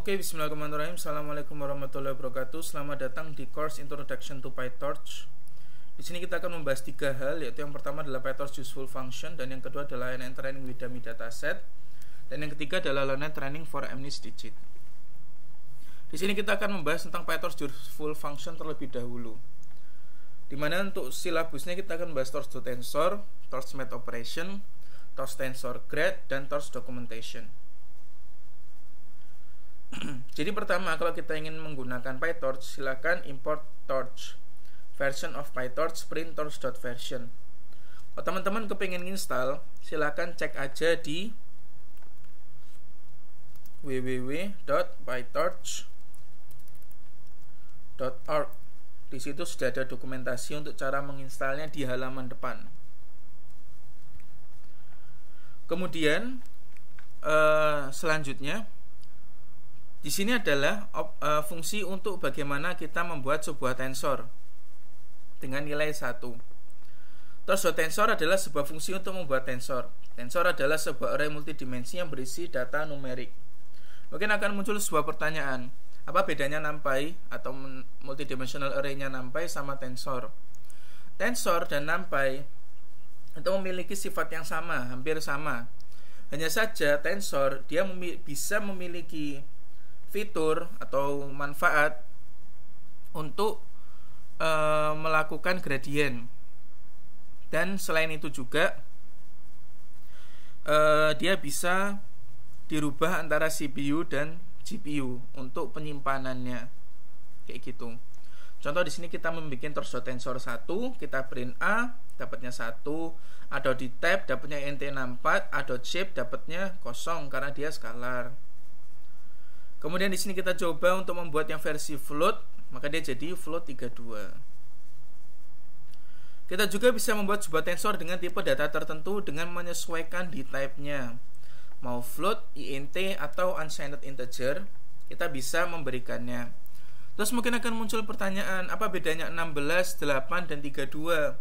Oke, bismillahirrahmanirrahim. Assalamualaikum warahmatullahi wabarakatuh. Selamat datang di course Introduction to PyTorch. Di sini kita akan membahas 3 hal, yaitu yang pertama adalah PyTorch useful function, dan yang kedua adalah line training with dummy dataset, dan yang ketiga adalah line training for MNIST digit. Di sini kita akan membahas tentang PyTorch useful function terlebih dahulu. Dimana untuk silabusnya kita akan membahas torch.tensor, torch math operation, torch tensor grad, dan torch documentation. Jadi pertama, kalau kita ingin menggunakan PyTorch, silakan import torch version of PyTorch print torch.version. Kalau teman-teman kepingin install, silakan cek aja di www.pytorch.org. Di situ sudah ada dokumentasi untuk cara menginstalnya di halaman depan. Kemudian selanjutnya di sini adalah fungsi untuk bagaimana kita membuat sebuah tensor dengan nilai 1. Torch.tensor adalah sebuah fungsi untuk membuat tensor. Tensor adalah sebuah array multidimensi yang berisi data numerik. Mungkin akan muncul sebuah pertanyaan, apa bedanya NumPy atau multidimensional array-nya NumPy sama tensor? Tensor dan NumPy itu memiliki sifat yang sama, hampir sama. Hanya saja tensor dia bisa memiliki fitur atau manfaat untuk melakukan gradient, dan selain itu juga dia bisa dirubah antara CPU dan GPU untuk penyimpanannya, kayak gitu. Contoh di sini kita membuat torch.tensor 1, kita print A, dapatnya 1, .type dapatnya int64, .shape dapatnya 0 karena dia skalar. Kemudian di sini kita coba untuk membuat yang versi float, maka dia jadi float 32. Kita juga bisa membuat sebuah tensor dengan tipe data tertentu dengan menyesuaikan di type-nya. Mau float, int atau unsigned integer, kita bisa memberikannya. Terus mungkin akan muncul pertanyaan, apa bedanya 16, 8 dan 32?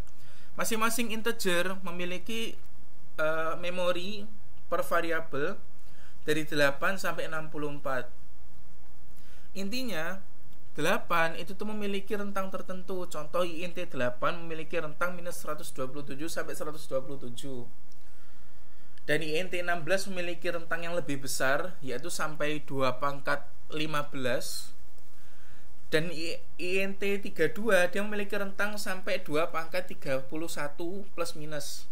Masing-masing integer memiliki memori per variabel dari 8 sampai 64. Intinya 8 itu tuh memiliki rentang tertentu. Contoh int 8 memiliki rentang minus 127 sampai 127. Dan int 16 memiliki rentang yang lebih besar, yaitu sampai 2 pangkat 15. Dan int 32 dia memiliki rentang sampai 2 pangkat 31 plus minus.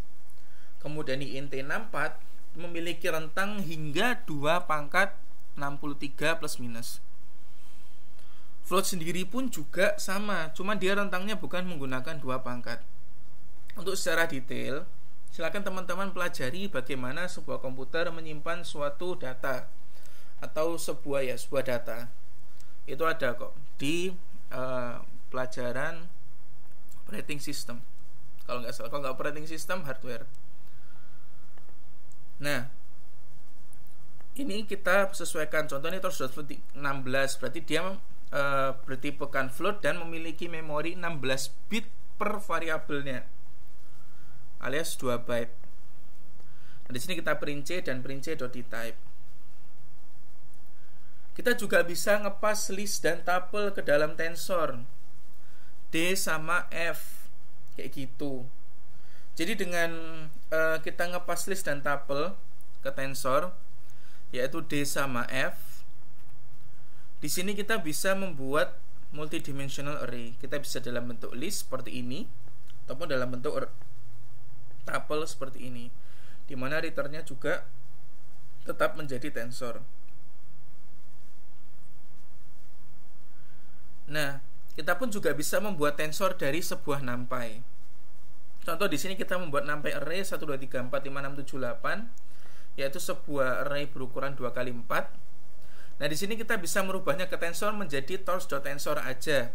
Kemudian int 64 memiliki rentang hingga 2 pangkat 63 plus minus. Float sendiri pun juga sama, cuma dia rentangnya bukan menggunakan 2 pangkat. Untuk secara detail, silakan teman-teman pelajari bagaimana sebuah komputer menyimpan suatu data atau sebuah data. Itu ada kok di pelajaran operating system. Kalau nggak salah, kalau nggak operating system, hardware. Nah, ini kita sesuaikan. Contohnya torch.16, berarti dia bertipekan float dan memiliki memori 16 bit per variabelnya, alias 2 byte. Nah, di sini kita print C dan print C.type. Kita juga bisa ngepas list dan tuple ke dalam tensor D sama F, kayak gitu. Jadi dengan kita ngepas list dan tuple ke tensor, yaitu D sama F, di sini kita bisa membuat multidimensional array. Kita bisa dalam bentuk list seperti ini, ataupun dalam bentuk tuple seperti ini, di mana returnnya juga tetap menjadi tensor. Nah, kita pun juga bisa membuat tensor dari sebuah NumPy. Contoh di sini kita membuat NumPy array 1, 2, 3, 4, 5, 6, 7, 8, yaitu sebuah array berukuran 2x4. Nah, di sini kita bisa merubahnya ke tensor menjadi torch.tensor aja.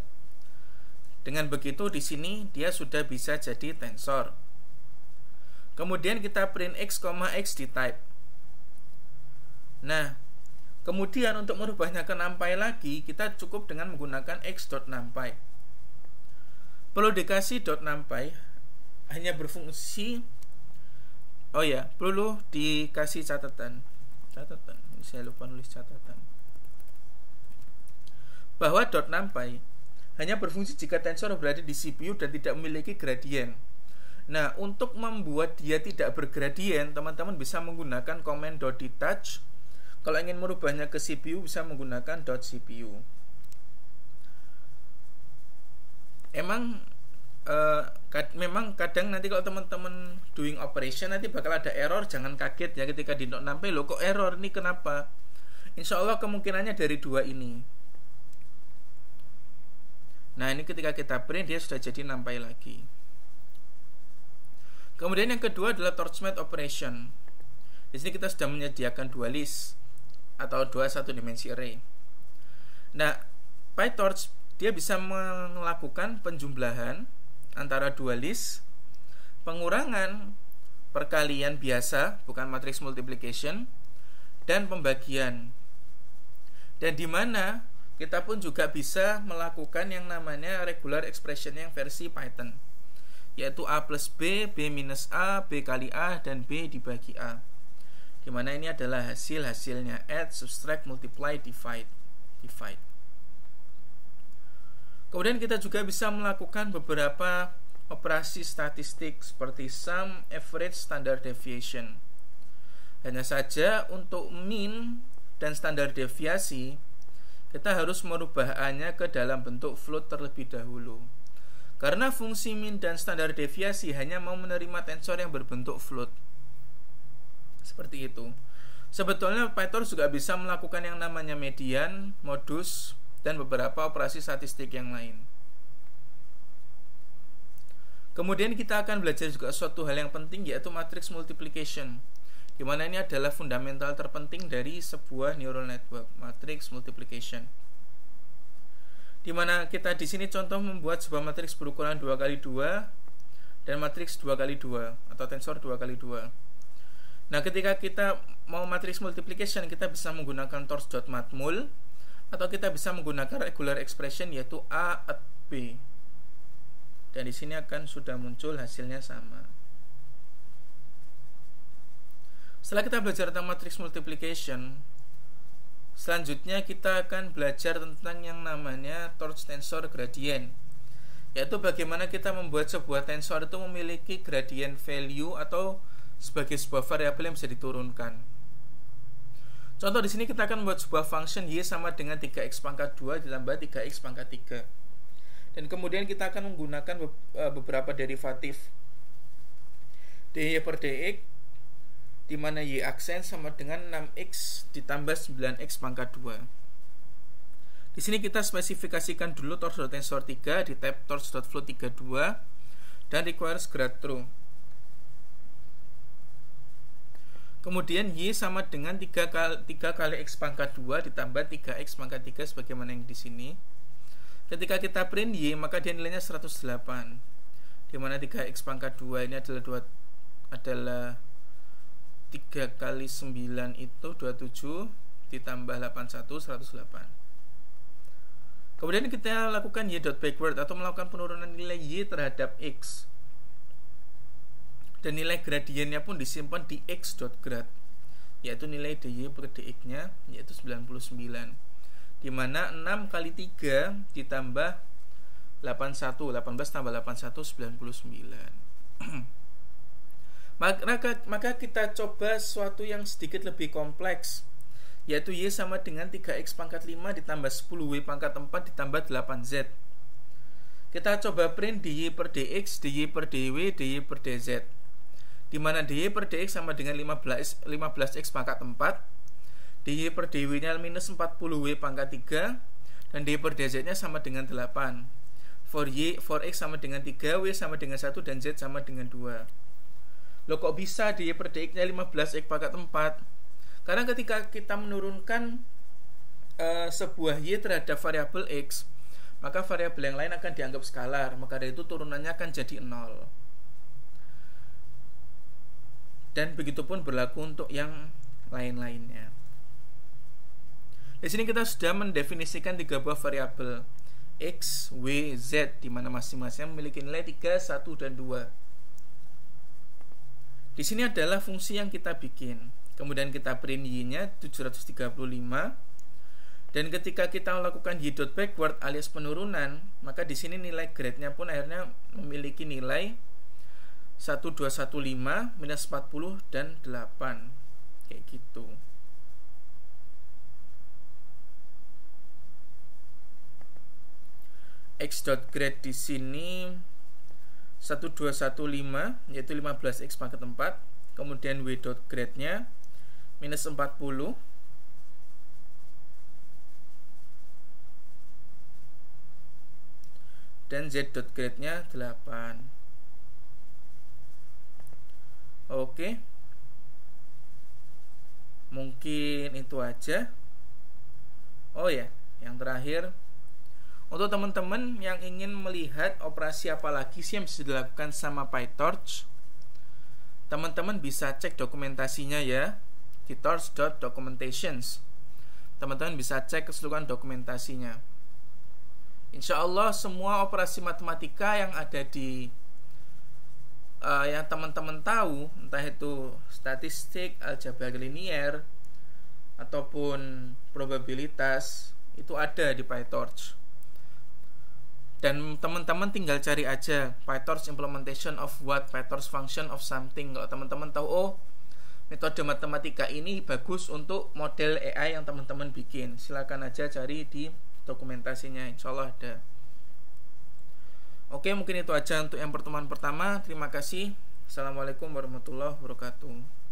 Dengan begitu di sini dia sudah bisa jadi tensor. Kemudian kita print x, x di type. Nah, kemudian untuk merubahnya ke NumPy lagi, kita cukup dengan menggunakan x.numpy. Perlu dikasih .numpy hanya berfungsi. Oh ya, perlu dikasih catatan. Ini saya lupa nulis catatan. bahwa .numpy hanya berfungsi jika tensor berada di CPU dan tidak memiliki gradien. Nah, untuk membuat dia tidak bergradien, teman-teman bisa menggunakan komen .detach. Kalau ingin merubahnya ke CPU bisa menggunakan .cpu. Memang kadang nanti kalau teman-teman doing operation nanti bakal ada error, jangan kaget ya ketika di .numpy, loh kok error ini kenapa? Insya Allah kemungkinannya dari dua ini. Nah, ini ketika kita print dia sudah jadi numpy lagi. Kemudian yang kedua adalah torchmate operation. Di sini kita sudah menyediakan dua list atau dua satu dimensi array. Nah, PyTorch dia bisa melakukan penjumlahan antara dua list, pengurangan perkalian biasa, bukan matrix multiplication, dan pembagian. Dan di mana kita pun juga bisa melakukan yang namanya regular expression yang versi Python, yaitu A plus B, B minus A, B kali A, dan B dibagi A. Di mana ini adalah hasilnya add, subtract, multiply, divide. Kemudian kita juga bisa melakukan beberapa operasi statistik seperti sum, average, standard deviation. Hanya saja untuk mean dan standar deviasi kita harus merubah A-nya ke dalam bentuk float terlebih dahulu. Karena fungsi mean dan standar deviasi hanya mau menerima tensor yang berbentuk float. Seperti itu. Sebetulnya PyTorch juga bisa melakukan yang namanya median, modus, dan beberapa operasi statistik yang lain. Kemudian kita akan belajar juga suatu hal yang penting, yaitu matrix multiplication, di mana ini adalah fundamental terpenting dari sebuah neural network, matrix multiplication. Di mana kita di sini contoh membuat sebuah matriks berukuran 2x2 dan matriks 2x2 atau tensor 2x2. Nah, ketika kita mau matriks multiplication, kita bisa menggunakan torch.matmul atau kita bisa menggunakan regular expression yaitu A at B. Dan di sini akan sudah muncul hasilnya sama. Setelah kita belajar tentang matrix multiplication, selanjutnya kita akan belajar tentang yang namanya torch tensor gradient, yaitu bagaimana kita membuat sebuah tensor itu memiliki gradient value atau sebagai sebuah variabel yang bisa diturunkan. Contoh di sini kita akan membuat sebuah function y sama dengan 3x pangkat 2 ditambah 3x pangkat 3. Dan kemudian kita akan menggunakan beberapa derivatif dy per dx, di mana y aksen sama dengan 6x ditambah 9x pangkat 2. Di sini kita spesifikasikan dulu torch.tensor 3 di tab torch.float32 dan requires grad true. Kemudian y sama dengan 3 kali x pangkat 2 ditambah 3x pangkat 3 sebagaimana yang di sini. Ketika kita print y, maka dia nilainya 108. Di mana 3x pangkat 2 ini adalah 3 kali 9 itu 27 ditambah 81 108. Kemudian kita lakukan y.backward atau melakukan penurunan nilai y terhadap x. Dan nilai gradiennya pun disimpan di x.grad, yaitu nilai dy per dx-nya yaitu 99. Di mana 6 kali 3 ditambah 18 tambah 81 99. Maka kita coba sesuatu yang sedikit lebih kompleks, yaitu y sama dengan 3x pangkat 5 ditambah 10y pangkat 4 ditambah 8z. Kita coba print dy per dx, dy per dy, dy per dz, di mana dy per dx sama dengan 15x pangkat 4, dy per dy nya minus 40y pangkat 3, dan dy per dz nya sama dengan 8. For x sama dengan 3, y sama dengan 1, dan z sama dengan 2. Loh, kok bisa dy per dx nya 15x pangkat 4? Karena ketika kita menurunkan sebuah y terhadap variabel x, maka variabel yang lain akan dianggap skalar, maka dari itu turunannya akan jadi 0. Dan begitu pun berlaku untuk yang lain-lainnya. Di sini kita sudah mendefinisikan 3 buah variabel x, y, z, di mana masing-masing memiliki nilai 3, 1, dan 2. Di sini adalah fungsi yang kita bikin. Kemudian kita print y-nya 735. Dan ketika kita melakukan y. backward alias penurunan, maka di sini nilai grade-nya pun akhirnya memiliki nilai 1215 minus 40 dan 8 kayak gitu. X.grade di sini 1215 yaitu 15x pangkat 4, kemudian w.grade-nya minus 40 dan z.grade-nya 8. Oke. Mungkin itu aja. Oh ya, yang terakhir, untuk teman-teman yang ingin melihat operasi apa lagi sih yang bisa dilakukan sama PyTorch, teman-teman bisa cek dokumentasinya ya di torch.documentations. Teman-teman bisa cek keseluruhan dokumentasinya. Insya Allah semua operasi matematika yang ada di yang teman-teman tahu, entah itu statistik, aljabar linier, ataupun probabilitas, itu ada di PyTorch. Dan teman-teman tinggal cari aja PyTorch implementation of what, PyTorch function of something. Kalau teman-teman tahu, oh metode matematika ini bagus untuk model AI yang teman-teman bikin, silakan aja cari di dokumentasinya, insya Allah ada. Oke, mungkin itu aja untuk yang pertemuan pertama. Terima kasih. Assalamualaikum warahmatullahi wabarakatuh.